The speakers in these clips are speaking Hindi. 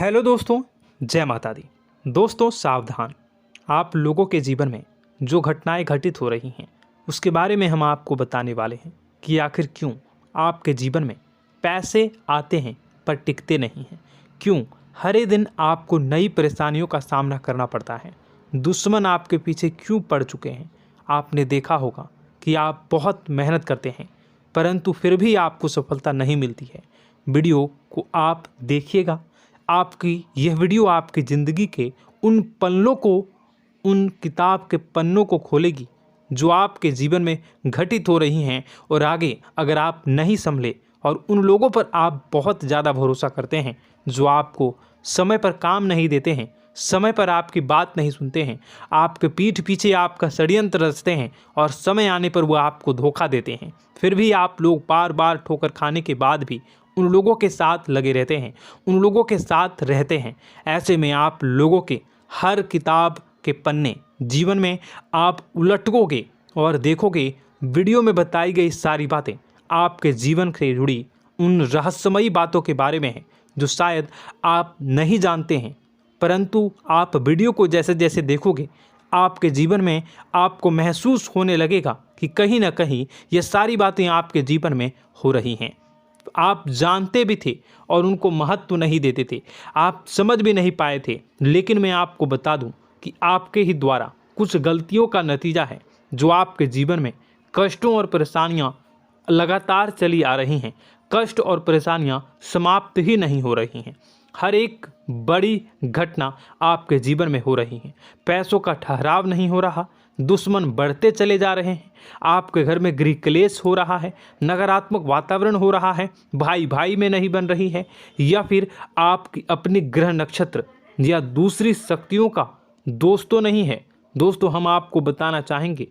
हेलो दोस्तों, जय माता दी। दोस्तों सावधान, आप लोगों के जीवन में जो घटनाएं घटित हो रही हैं उसके बारे में हम आपको बताने वाले हैं कि आखिर क्यों आपके जीवन में पैसे आते हैं पर टिकते नहीं हैं। क्यों हर दिन आपको नई परेशानियों का सामना करना पड़ता है। दुश्मन आपके पीछे क्यों पड़ चुके हैं। आपने देखा होगा कि आप बहुत मेहनत करते हैं परंतु फिर भी आपको सफलता नहीं मिलती है। वीडियो को आप देखिएगा। आपकी यह वीडियो आपकी ज़िंदगी के उन पन्नों को, उन किताब के पन्नों को खोलेगी जो आपके जीवन में घटित हो रही हैं। और आगे अगर आप नहीं संभले और उन लोगों पर आप बहुत ज़्यादा भरोसा करते हैं जो आपको समय पर काम नहीं देते हैं, समय पर आपकी बात नहीं सुनते हैं, आपके पीठ पीछे आपका षड्यंत्र रचते हैं और समय आने पर वो आपको धोखा देते हैं, फिर भी आप लोग बार बार ठोकर खाने के बाद भी उन लोगों के साथ लगे रहते हैं, उन लोगों के साथ रहते हैं। ऐसे में आप लोगों के हर किताब के पन्ने जीवन में आप उलटोगे और देखोगे वीडियो में बताई गई सारी बातें आपके जीवन से जुड़ी उन रहस्यमयी बातों के बारे में हैं जो शायद आप नहीं जानते हैं। परंतु आप वीडियो को जैसे जैसे देखोगे आपके जीवन में आपको महसूस होने लगेगा कि कहीं ना कहीं ये सारी बातें आपके जीवन में हो रही हैं। आप जानते भी थे और उनको महत्व नहीं देते थे, आप समझ भी नहीं पाए थे। लेकिन मैं आपको बता दूं कि आपके ही द्वारा कुछ गलतियों का नतीजा है जो आपके जीवन में कष्टों और परेशानियां लगातार चली आ रही हैं। कष्ट और परेशानियां समाप्त ही नहीं हो रही हैं। हर एक बड़ी घटना आपके जीवन में हो रही है। पैसों का ठहराव नहीं हो रहा, दुश्मन बढ़ते चले जा रहे हैं, आपके घर में गृह क्लेश हो रहा है, नकारात्मक वातावरण हो रहा है, भाई भाई में नहीं बन रही है, या फिर आपकी अपनी ग्रह नक्षत्र या दूसरी शक्तियों का दोस्तों नहीं है। दोस्तों हम आपको बताना चाहेंगे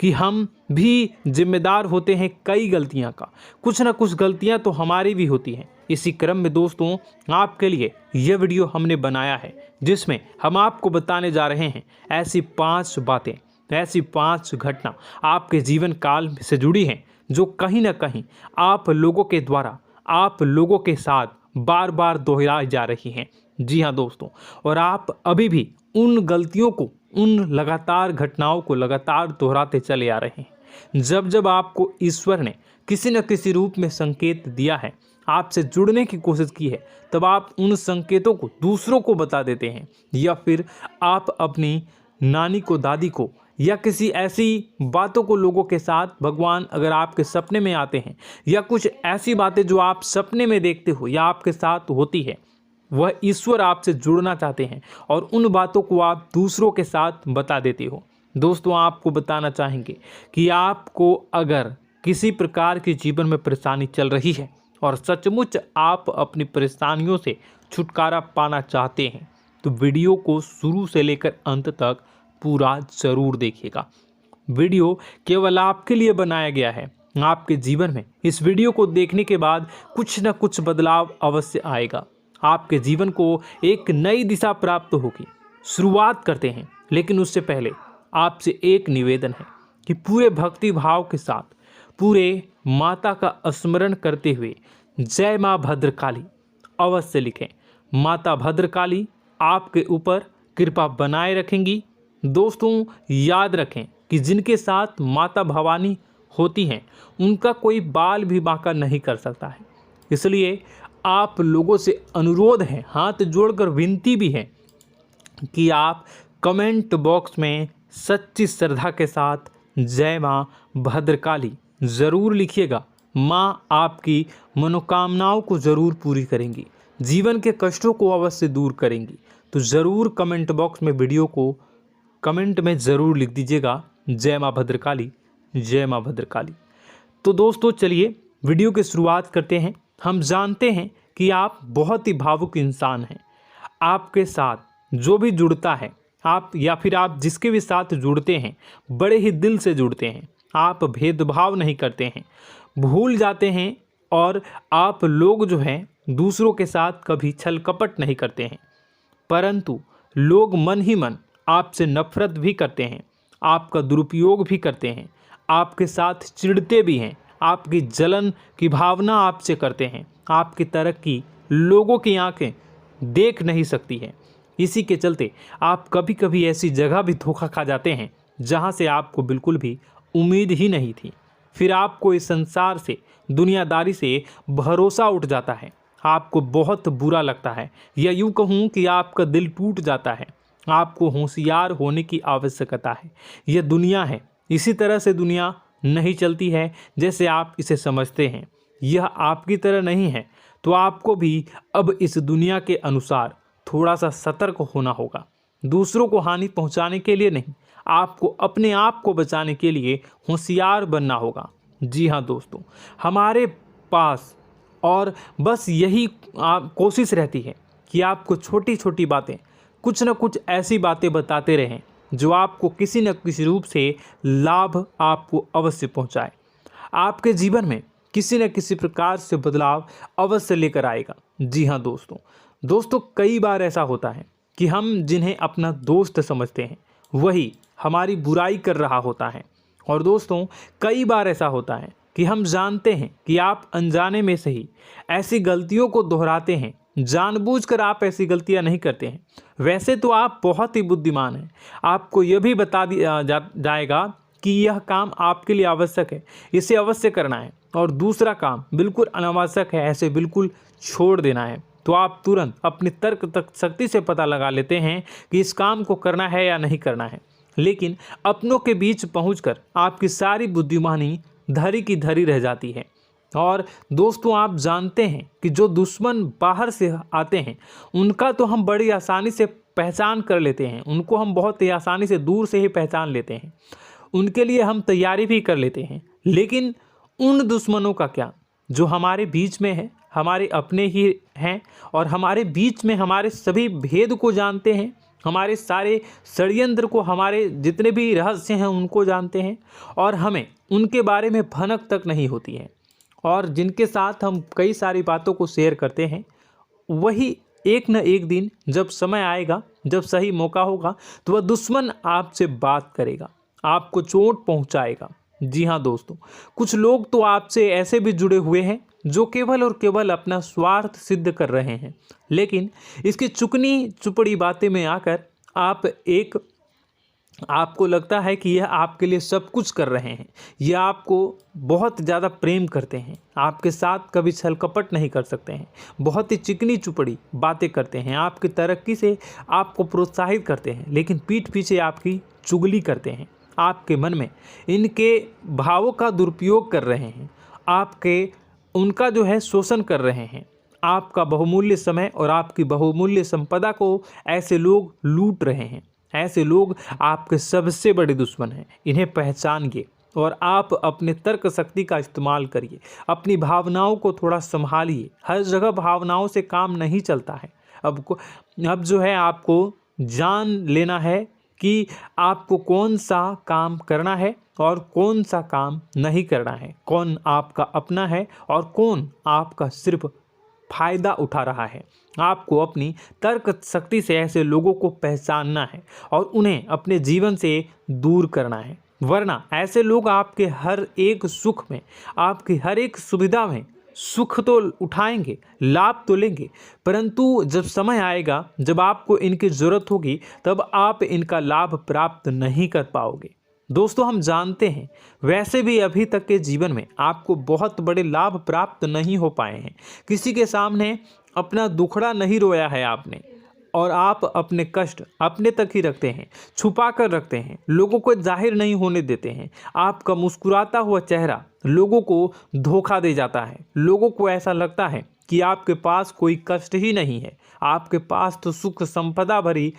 कि हम भी जिम्मेदार होते हैं कई गलतियां का, कुछ ना कुछ गलतियां तो हमारी भी होती हैं। इसी क्रम में दोस्तों आपके लिए यह वीडियो हमने बनाया है जिसमें हम आपको बताने जा रहे हैं ऐसी 5 बातें, ऐसी 5 घटना आपके जीवन काल से जुड़ी हैं जो कहीं ना कहीं आप लोगों के द्वारा आप लोगों के साथ बार बार दोहराई जा रही हैं। जी हाँ दोस्तों, और आप अभी भी उन गलतियों को, उन लगातार घटनाओं को लगातार दोहराते चले आ रहे हैं। जब जब आपको ईश्वर ने किसी न किसी रूप में संकेत दिया है, आपसे जुड़ने की कोशिश की है, तब आप उन संकेतों को दूसरों को बता देते हैं, या फिर आप अपनी नानी को, दादी को, या किसी ऐसी बातों को लोगों के साथ, भगवान अगर आपके सपने में आते हैं या कुछ ऐसी बातें जो आप सपने में देखते हो या आपके साथ होती है, वह ईश्वर आपसे जुड़ना चाहते हैं और उन बातों को आप दूसरों के साथ बता देते हो। दोस्तों आपको बताना चाहेंगे कि आपको अगर किसी प्रकार की जीवन में परेशानी चल रही है और सचमुच आप अपनी परेशानियों से छुटकारा पाना चाहते हैं तो वीडियो को शुरू से लेकर अंत तक पूरा जरूर देखिएगा। वीडियो केवल आपके लिए बनाया गया है। आपके जीवन में इस वीडियो को देखने के बाद कुछ न कुछ बदलाव अवश्य आएगा। आपके जीवन को एक नई दिशा प्राप्त होगी। शुरुआत करते हैं, लेकिन उससे पहले आपसे एक निवेदन है कि पूरे भक्ति भाव के साथ पूरे माता का स्मरण करते हुए जय माँ भद्रकाली अवश्य लिखें। माता भद्रकाली आपके ऊपर कृपा बनाए रखेंगी। दोस्तों याद रखें कि जिनके साथ माता भवानी होती हैं उनका कोई बाल भी बांका नहीं कर सकता है। इसलिए आप लोगों से अनुरोध है, हाथ जोड़कर विनती भी है कि आप कमेंट बॉक्स में सच्ची श्रद्धा के साथ जय माँ भद्रकाली ज़रूर लिखिएगा। माँ आपकी मनोकामनाओं को ज़रूर पूरी करेंगी, जीवन के कष्टों को अवश्य दूर करेंगी। तो ज़रूर कमेंट बॉक्स में वीडियो को कमेंट में ज़रूर लिख दीजिएगा जय माँ भद्रकाली, जय माँ भद्रकाली। तो दोस्तों चलिए वीडियो की शुरुआत करते हैं। हम जानते हैं कि आप बहुत ही भावुक इंसान हैं। आपके साथ जो भी जुड़ता है, आप या फिर आप जिसके भी साथ जुड़ते हैं बड़े ही दिल से जुड़ते हैं। आप भेदभाव नहीं करते हैं, भूल जाते हैं, और आप लोग जो हैं दूसरों के साथ कभी छल कपट नहीं करते हैं। परंतु लोग मन ही मन आपसे नफरत भी करते हैं, आपका दुरुपयोग भी करते हैं, आपके साथ चिढ़ते भी हैं, आपकी जलन की भावना आपसे करते हैं। आपकी तरक्की लोगों की आंखें देख नहीं सकती है। इसी के चलते आप कभी कभी ऐसी जगह भी धोखा खा जाते हैं जहां से आपको बिल्कुल भी उम्मीद ही नहीं थी। फिर आपको इस संसार से, दुनियादारी से भरोसा उठ जाता है। आपको बहुत बुरा लगता है, या यूं कहूं कि आपका दिल टूट जाता है। आपको होशियार होने की आवश्यकता है। यह दुनिया है, इसी तरह से दुनिया नहीं चलती है जैसे आप इसे समझते हैं। यह आपकी तरह नहीं है, तो आपको भी अब इस दुनिया के अनुसार थोड़ा सा सतर्क होना होगा। दूसरों को हानि पहुंचाने के लिए नहीं, आपको अपने आप को बचाने के लिए होशियार बनना होगा। जी हाँ दोस्तों, हमारे पास और बस यही कोशिश रहती है कि आपको छोटी छोटी बातें, कुछ न कुछ ऐसी बातें बताते रहें जो आपको किसी न किसी रूप से लाभ आपको अवश्य पहुंचाए, आपके जीवन में किसी न किसी प्रकार से बदलाव अवश्य लेकर आएगा। जी हाँ दोस्तों, कई बार ऐसा होता है कि हम जिन्हें अपना दोस्त समझते हैं वही हमारी बुराई कर रहा होता है। और दोस्तों, कई बार ऐसा होता है कि हम जानते हैं कि आप अनजाने में से ही ऐसी गलतियों को दोहराते हैं। जानबूझकर आप ऐसी गलतियां नहीं करते हैं। वैसे तो आप बहुत ही बुद्धिमान हैं। आपको यह भी बता दिया जाएगा कि यह काम आपके लिए आवश्यक है, इसे अवश्य करना है, और दूसरा काम बिल्कुल अनावश्यक है, ऐसे बिल्कुल छोड़ देना है। तो आप तुरंत अपनी तर्क शक्ति से पता लगा लेते हैं कि इस काम को करना है या नहीं करना है। लेकिन अपनों के बीच पहुंचकर आपकी सारी बुद्धिमानी धरी की धरी रह जाती है। और दोस्तों, आप जानते हैं कि जो दुश्मन बाहर से आते हैं उनका तो हम बड़ी आसानी से पहचान कर लेते हैं, उनको हम बहुत ही आसानी से दूर से ही पहचान लेते हैं, उनके लिए हम तैयारी भी कर लेते हैं। लेकिन उन दुश्मनों का क्या जो हमारे बीच में है, हमारे अपने ही हैं, और हमारे बीच में हमारे सभी भेद को जानते हैं, हमारे सारे षड्यंत्र को, हमारे जितने भी रहस्य हैं उनको जानते हैं, और हमें उनके बारे में भनक तक नहीं होती है, और जिनके साथ हम कई सारी बातों को शेयर करते हैं, वही एक न एक दिन जब समय आएगा, जब सही मौका होगा, तो वह दुश्मन आपसे बात करेगा, आपको चोट पहुंचाएगा। जी हाँ दोस्तों, कुछ लोग तो आपसे ऐसे भी जुड़े हुए हैं जो केवल और केवल अपना स्वार्थ सिद्ध कर रहे हैं। लेकिन इसकी चुकनी चुपड़ी बातें में आकर आपको लगता है कि यह आपके लिए सब कुछ कर रहे हैं, यह आपको बहुत ज़्यादा प्रेम करते हैं, आपके साथ कभी छल कपट नहीं कर सकते हैं, बहुत ही चिकनी चुपड़ी बातें करते हैं, आपकी तरक्की से आपको प्रोत्साहित करते हैं, लेकिन पीठ पीछे आपकी चुगली करते हैं, आपके मन में इनके भावों का दुरुपयोग कर रहे हैं, उनका जो है शोषण कर रहे हैं। आपका बहुमूल्य समय और आपकी बहुमूल्य संपदा को ऐसे लोग लूट रहे हैं। ऐसे लोग आपके सबसे बड़े दुश्मन हैं। इन्हें पहचानिए और आप अपने तर्क शक्ति का इस्तेमाल करिए। अपनी भावनाओं को थोड़ा संभालिए। हर जगह भावनाओं से काम नहीं चलता है। अब जो है आपको जान लेना है कि आपको कौन सा काम करना है और कौन सा काम नहीं करना है, कौन आपका अपना है और कौन आपका सिर्फ फायदा उठा रहा है। आपको अपनी तर्क शक्ति से ऐसे लोगों को पहचानना है और उन्हें अपने जीवन से दूर करना है, वरना ऐसे लोग आपके हर एक सुख में, आपकी हर एक सुविधा में सुख तो उठाएंगे, लाभ तो लेंगे, परंतु जब समय आएगा, जब आपको इनकी ज़रूरत होगी, तब आप इनका लाभ प्राप्त नहीं कर पाओगे। दोस्तों, हम जानते हैं वैसे भी अभी तक के जीवन में आपको बहुत बड़े लाभ प्राप्त नहीं हो पाए हैं। किसी के सामने अपना दुखड़ा नहीं रोया है आपने, और आप अपने कष्ट अपने तक ही रखते हैं, छुपा कर रखते हैं, लोगों को जाहिर नहीं होने देते हैं। आपका मुस्कुराता हुआ चेहरा लोगों को धोखा दे जाता है। लोगों को ऐसा लगता है कि आपके पास कोई कष्ट ही नहीं है, आपके पास तो सुख संपदा भरी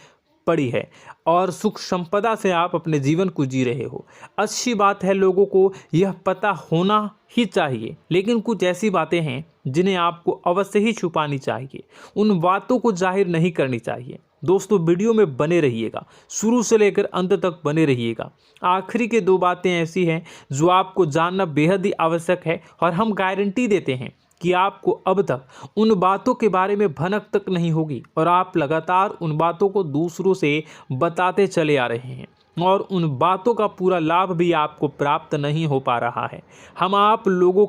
पड़ी है और सुख संपदा से आप अपने जीवन को जी रहे हो। अच्छी बात है, लोगों को यह पता होना ही चाहिए, लेकिन कुछ ऐसी बातें हैं जिन्हें आपको अवश्य ही छुपानी चाहिए। उन बातों को जाहिर नहीं करनी चाहिए। दोस्तों, वीडियो में बने रहिएगा, शुरू से लेकर अंत तक बने रहिएगा। आखिरी के 2 बातें ऐसी हैं जो आपको जानना बेहद ही आवश्यक है, और हम गारंटी देते हैं कि आपको अब तक उन बातों के बारे में भनक तक नहीं होगी, और आप लगातार उन बातों को दूसरों से बताते चले आ रहे हैं, और उन बातों का पूरा लाभ भी आपको प्राप्त नहीं हो पा रहा है। हम आप लोगों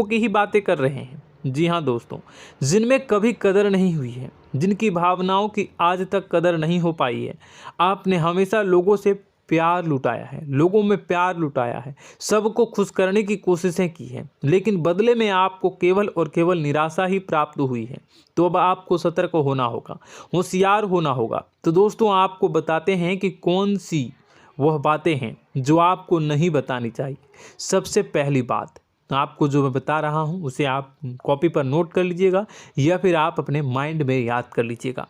की ही बातें कर रहे हैं, जी हाँ दोस्तों, जिनमें कभी कदर नहीं हुई है, जिनकी भावनाओं की आज तक कदर नहीं हो पाई है। आपने हमेशा लोगों से प्यार लुटाया है, लोगों में प्यार लुटाया है, सबको खुश करने की कोशिशें की है, लेकिन बदले में आपको केवल और केवल निराशा ही प्राप्त हुई है। तो अब आपको सतर्क होना होगा, होशियार होना होगा। तो दोस्तों आपको बताते हैं कि कौन सी वह बातें हैं जो आपको नहीं बतानी चाहिए। सबसे पहली बात आपको जो मैं बता रहा हूं उसे आप कॉपी पर नोट कर लीजिएगा या फिर आप अपने माइंड में याद कर लीजिएगा।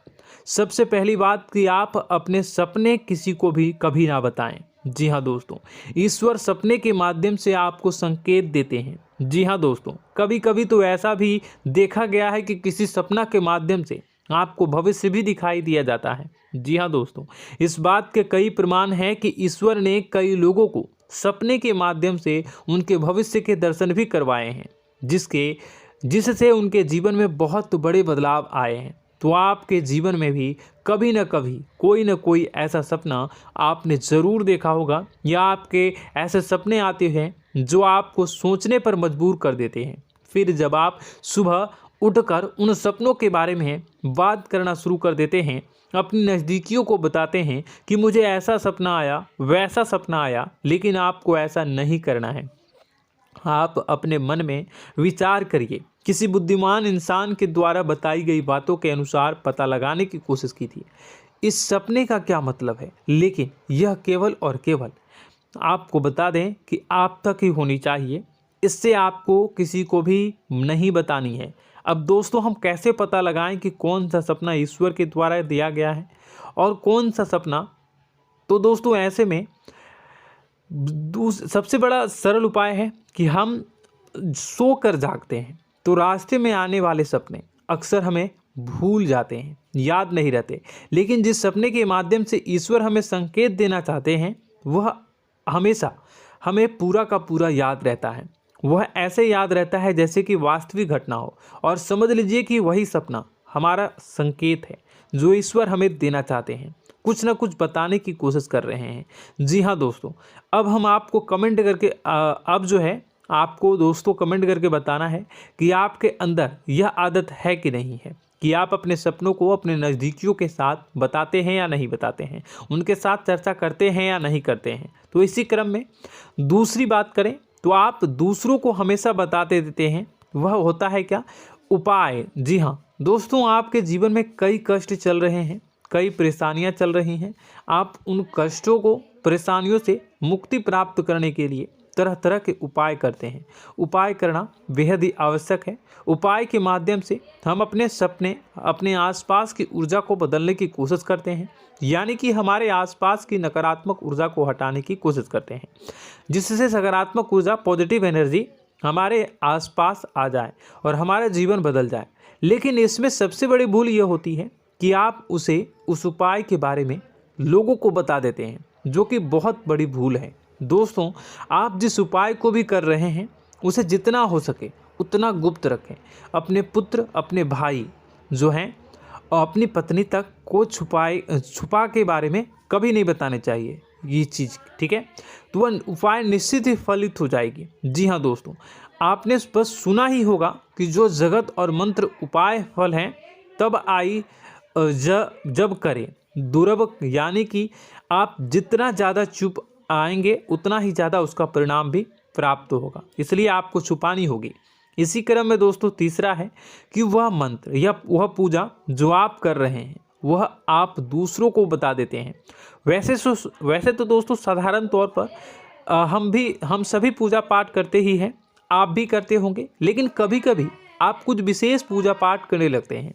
सबसे पहली बात कि आप अपने सपने किसी को भी कभी ना बताएं। जी हाँ दोस्तों, ईश्वर सपने के माध्यम से आपको संकेत देते हैं। जी हाँ दोस्तों, कभी कभी तो ऐसा भी देखा गया है कि किसी सपना के माध्यम से आपको भविष्य भी दिखाई दिया जाता है। जी हाँ दोस्तों, इस बात के कई प्रमाण हैं कि ईश्वर ने कई लोगों को सपने के माध्यम से उनके भविष्य के दर्शन भी करवाए हैं, जिससे उनके जीवन में बहुत बड़े बदलाव आए हैं। तो आपके जीवन में भी कभी न कभी कोई न कोई ऐसा सपना आपने ज़रूर देखा होगा, या आपके ऐसे सपने आते हैं जो आपको सोचने पर मजबूर कर देते हैं। फिर जब आप सुबह उठकर उन सपनों के बारे में बात करना शुरू कर देते हैं, अपनी नज़दीकियों को बताते हैं कि मुझे ऐसा सपना आया, वैसा सपना आया, लेकिन आपको ऐसा नहीं करना है। आप अपने मन में विचार करिए। किसी बुद्धिमान इंसान के द्वारा बताई गई बातों के अनुसार पता लगाने की कोशिश की थी इस सपने का क्या मतलब है, लेकिन यह केवल और केवल आपको बता दें कि आप तक ही होनी चाहिए। इससे आपको किसी को भी नहीं बतानी है। अब दोस्तों हम कैसे पता लगाएं कि कौन सा सपना ईश्वर के द्वारा दिया गया है और कौन सा सपना? तो दोस्तों ऐसे में सबसे बड़ा सरल उपाय है कि हम सोकर जागते हैं तो रास्ते में आने वाले सपने अक्सर हमें भूल जाते हैं, याद नहीं रहते। लेकिन जिस सपने के माध्यम से ईश्वर हमें संकेत देना चाहते हैं वह हमेशा हमें पूरा का पूरा याद रहता है। वह ऐसे याद रहता है जैसे कि वास्तविक घटना हो, और समझ लीजिए कि वही सपना हमारा संकेत है जो ईश्वर हमें देना चाहते हैं, कुछ ना कुछ बताने की कोशिश कर रहे हैं। जी हाँ दोस्तों, अब हम आपको कमेंट करके अब जो है आपको दोस्तों कमेंट करके बताना है कि आपके अंदर यह आदत है कि नहीं है कि आप अपने सपनों को अपने नज़दीकियों के साथ बताते हैं या नहीं बताते हैं, उनके साथ चर्चा करते हैं या नहीं करते हैं। तो इसी क्रम में दूसरी बात करें तो आप दूसरों को हमेशा बताते देते हैं, वह होता है क्या? उपाय। जी हाँ दोस्तों, आपके जीवन में कई कष्ट चल रहे हैं, कई परेशानियां चल रही हैं। आप उन कष्टों को, परेशानियों से मुक्ति प्राप्त करने के लिए तरह तरह के उपाय करते हैं। उपाय करना बेहद ही आवश्यक है। उपाय के माध्यम से हम अपने सपने, अपने आसपास की ऊर्जा को बदलने की कोशिश करते हैं, यानी कि हमारे आसपास की नकारात्मक ऊर्जा को हटाने की कोशिश करते हैं, जिससे सकारात्मक ऊर्जा, पॉजिटिव एनर्जी हमारे आसपास आ जाए और हमारा जीवन बदल जाए। लेकिन इसमें सबसे बड़ी भूल यह होती है कि आप उस उपाय के बारे में लोगों को बता देते हैं, जो कि बहुत बड़ी भूल है। दोस्तों आप जिस उपाय को भी कर रहे हैं उसे जितना हो सके उतना गुप्त रखें। अपने पुत्र, अपने भाई जो हैं और अपनी पत्नी तक को छुपा के बारे में कभी नहीं बताने चाहिए ये चीज़, ठीक है? तो वह उपाय निश्चित ही फलित हो जाएगी। जी हाँ दोस्तों, आपने बस सुना ही होगा कि जो जगत और मंत्र उपाय फल हैं तब आई जब करें दुर्लभ, यानी कि आप जितना ज़्यादा चुप आएंगे उतना ही ज़्यादा उसका परिणाम भी प्राप्त होगा, इसलिए आपको छुपानी होगी। इसी क्रम में दोस्तों तीसरा है कि वह मंत्र या वह पूजा जो आप कर रहे हैं वह आप दूसरों को बता देते हैं। वैसे तो दोस्तों साधारण तौर पर हम सभी पूजा पाठ करते ही हैं, आप भी करते होंगे, लेकिन कभी कभी आप कुछ विशेष पूजा पाठ करने लगते हैं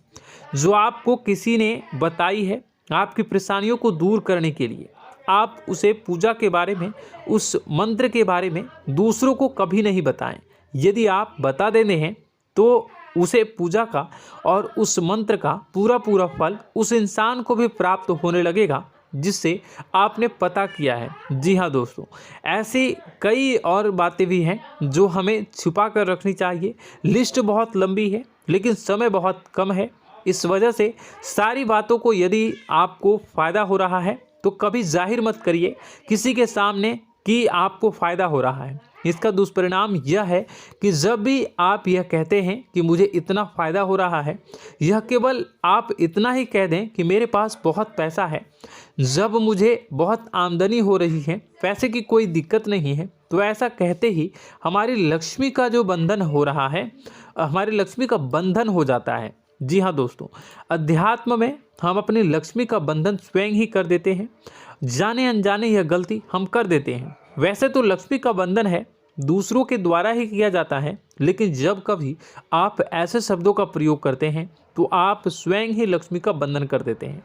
जो आपको किसी ने बताई है आपकी परेशानियों को दूर करने के लिए। आप उसे पूजा के बारे में, उस मंत्र के बारे में दूसरों को कभी नहीं बताएं। यदि आप बता देते हैं तो उसे पूजा का और उस मंत्र का पूरा फल उस इंसान को भी प्राप्त होने लगेगा जिससे आपने पता किया है। जी हाँ दोस्तों, ऐसी कई और बातें भी हैं जो हमें छुपा कर रखनी चाहिए। लिस्ट बहुत लंबी है लेकिन समय बहुत कम है, इस वजह से सारी बातों को यदि आपको फ़ायदा हो रहा है तो कभी जाहिर मत करिए किसी के सामने कि आपको फ़ायदा हो रहा है। इसका दुष्परिणाम यह है कि जब भी आप यह कहते हैं कि मुझे इतना फ़ायदा हो रहा है, यह केवल आप इतना ही कह दें कि मेरे पास बहुत पैसा है, जब मुझे बहुत आमदनी हो रही है, पैसे की कोई दिक्कत नहीं है, तो ऐसा कहते ही हमारी लक्ष्मी का जो बंधन हो रहा है, हमारी लक्ष्मी का बंधन हो जाता है। जी हाँ दोस्तों, अध्यात्म में हम अपनी लक्ष्मी का बंधन स्वयं ही कर देते हैं। जाने अनजाने यह गलती हम कर देते हैं। वैसे तो लक्ष्मी का बंधन है दूसरों के द्वारा ही किया जाता है, लेकिन जब कभी आप ऐसे शब्दों का प्रयोग करते हैं तो आप स्वयं ही लक्ष्मी का बंधन कर देते हैं।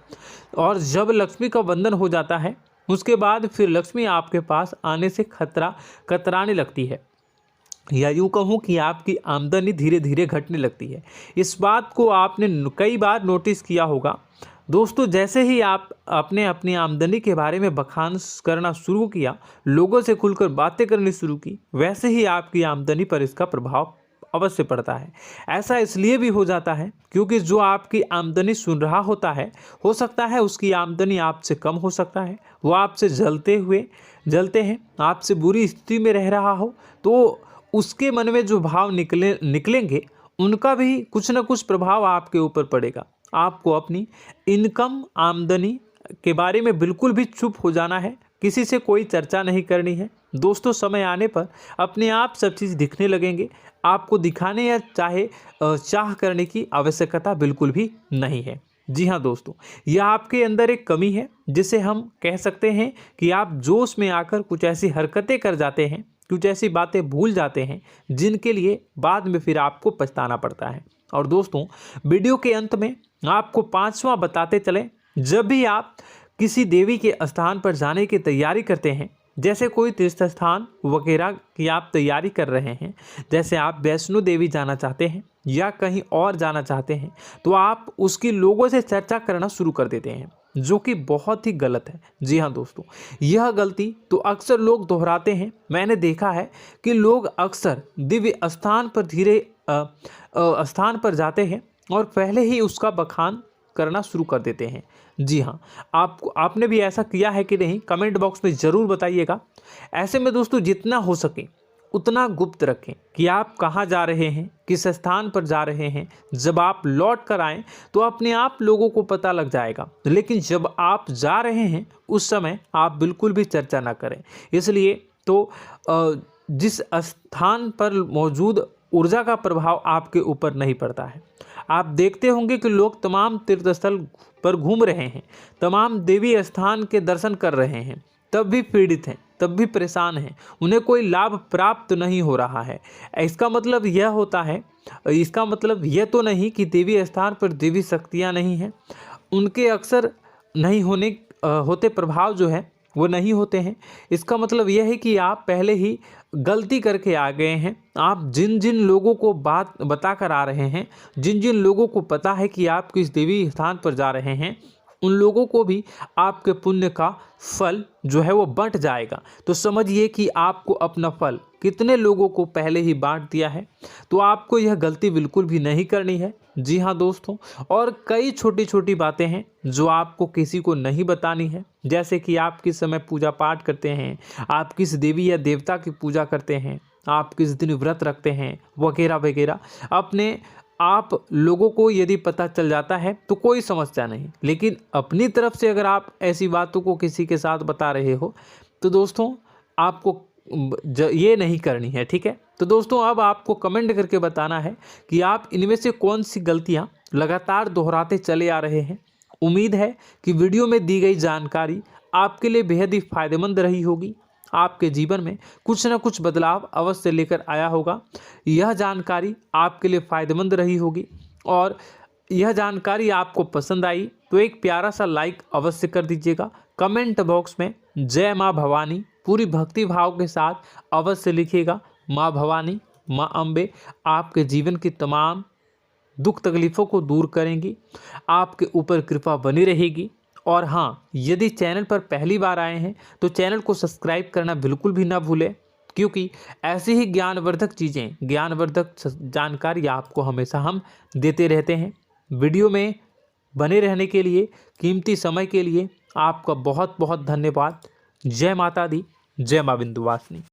और जब लक्ष्मी का बंधन हो जाता है उसके बाद फिर लक्ष्मी आपके पास आने से कतराने लगती है, या यूँ कहूँ कि आपकी आमदनी धीरे धीरे घटने लगती है। इस बात को आपने कई बार नोटिस किया होगा दोस्तों। जैसे ही आप अपने अपनी आमदनी के बारे में बखान करना शुरू किया, लोगों से खुलकर बातें करनी शुरू की, वैसे ही आपकी आमदनी पर इसका प्रभाव अवश्य पड़ता है। ऐसा इसलिए भी हो जाता है क्योंकि जो आपकी आमदनी सुन रहा होता है, हो सकता है उसकी आमदनी आपसे कम हो सकता है, वो आपसे जलते हैं, आपसे बुरी स्थिति में रह रहा हो, तो उसके मन में जो भाव निकलेंगे उनका भी कुछ न कुछ प्रभाव आपके ऊपर पड़ेगा। आपको अपनी इनकम आमदनी के बारे में बिल्कुल भी चुप हो जाना है, किसी से कोई चर्चा नहीं करनी है दोस्तों। समय आने पर अपने आप सब चीज़ दिखने लगेंगे। आपको दिखाने या चाह करने की आवश्यकता बिल्कुल भी नहीं है। जी हाँ दोस्तों, यह आपके अंदर एक कमी है जिसे हम कह सकते हैं कि आप जोश में आकर कुछ ऐसी हरकतें कर जाते हैं, कुछ ऐसी बातें भूल जाते हैं जिनके लिए बाद में फिर आपको पछताना पड़ता है। और दोस्तों, वीडियो के अंत में आपको 5वां बताते चलें, जब भी आप किसी देवी के स्थान पर जाने की तैयारी करते हैं, जैसे कोई तीर्थ स्थान वगैरह की आप तैयारी कर रहे हैं, जैसे आप वैष्णो देवी जाना चाहते हैं या कहीं और जाना चाहते हैं, तो आप उसकी लोगों से चर्चा करना शुरू कर देते हैं, जो कि बहुत ही गलत है। जी हाँ दोस्तों, यह गलती तो अक्सर लोग दोहराते हैं। मैंने देखा है कि लोग अक्सर दिव्य स्थान पर जाते हैं और पहले ही उसका बखान करना शुरू कर देते हैं। जी हाँ, आपने भी ऐसा किया है कि नहीं, कमेंट बॉक्स में ज़रूर बताइएगा। ऐसे में दोस्तों, जितना हो सके उतना गुप्त रखें कि आप कहाँ जा रहे हैं, किस स्थान पर जा रहे हैं। जब आप लौट कर आएँ तो अपने आप लोगों को पता लग जाएगा, लेकिन जब आप जा रहे हैं उस समय आप बिल्कुल भी चर्चा ना करें। इसलिए तो जिस स्थान पर मौजूद ऊर्जा का प्रभाव आपके ऊपर नहीं पड़ता है। आप देखते होंगे कि लोग तमाम तीर्थस्थल पर घूम रहे हैं, तमाम देवी स्थान के दर्शन कर रहे हैं, तब भी पीड़ित हैं, तब भी परेशान हैं, उन्हें कोई लाभ प्राप्त नहीं हो रहा है। इसका मतलब यह तो नहीं कि देवी स्थान पर देवी शक्तियाँ नहीं हैं, उनके अक्सर नहीं होते प्रभाव जो है वो नहीं होते हैं। इसका मतलब यह है कि आप पहले ही गलती करके आ गए हैं। आप जिन जिन लोगों को बात बता कर आ रहे हैं, जिन जिन लोगों को पता है कि आप किस देवी स्थान पर जा रहे हैं, उन लोगों को भी आपके पुण्य का फल जो है वो बंट जाएगा। तो समझिए कि आपको अपना फल कितने लोगों को पहले ही बांट दिया है। तो आपको यह गलती बिल्कुल भी नहीं करनी है। जी हाँ दोस्तों, और कई छोटी छोटी बातें हैं जो आपको किसी को नहीं बतानी है, जैसे कि आप किस समय पूजा पाठ करते हैं, आप किस देवी या देवता की पूजा करते हैं, आप किस दिन व्रत रखते हैं, वगैरह वगैरह। अपने आप लोगों को यदि पता चल जाता है तो कोई समस्या नहीं, लेकिन अपनी तरफ से अगर आप ऐसी बातों को किसी के साथ बता रहे हो तो दोस्तों आपको ये नहीं करनी है, ठीक है। तो दोस्तों, अब आपको कमेंट करके बताना है कि आप इनमें से कौन सी गलतियां लगातार दोहराते चले आ रहे हैं। उम्मीद है कि वीडियो में दी गई जानकारी आपके लिए बेहद ही फायदेमंद रही होगी, आपके जीवन में कुछ न कुछ बदलाव अवश्य लेकर आया होगा। यह जानकारी आपके लिए फ़ायदेमंद रही होगी और यह जानकारी आपको पसंद आई तो एक प्यारा सा लाइक अवश्य कर दीजिएगा। कमेंट बॉक्स में जय माँ भवानी पूरी भक्ति भाव के साथ अवश्य लिखिएगा। माँ भवानी, माँ अम्बे आपके जीवन की तमाम दुख तकलीफ़ों को दूर करेंगी, आपके ऊपर कृपा बनी रहेगी। और हाँ, यदि चैनल पर पहली बार आए हैं तो चैनल को सब्सक्राइब करना बिल्कुल भी ना भूलें, क्योंकि ऐसी ही ज्ञानवर्धक चीज़ें, ज्ञानवर्धक जानकारी आपको हमेशा हम देते रहते हैं। वीडियो में बने रहने के लिए, कीमती समय के लिए आपका बहुत बहुत धन्यवाद। जय माता दी, जय माँ विंध्यवासिनी।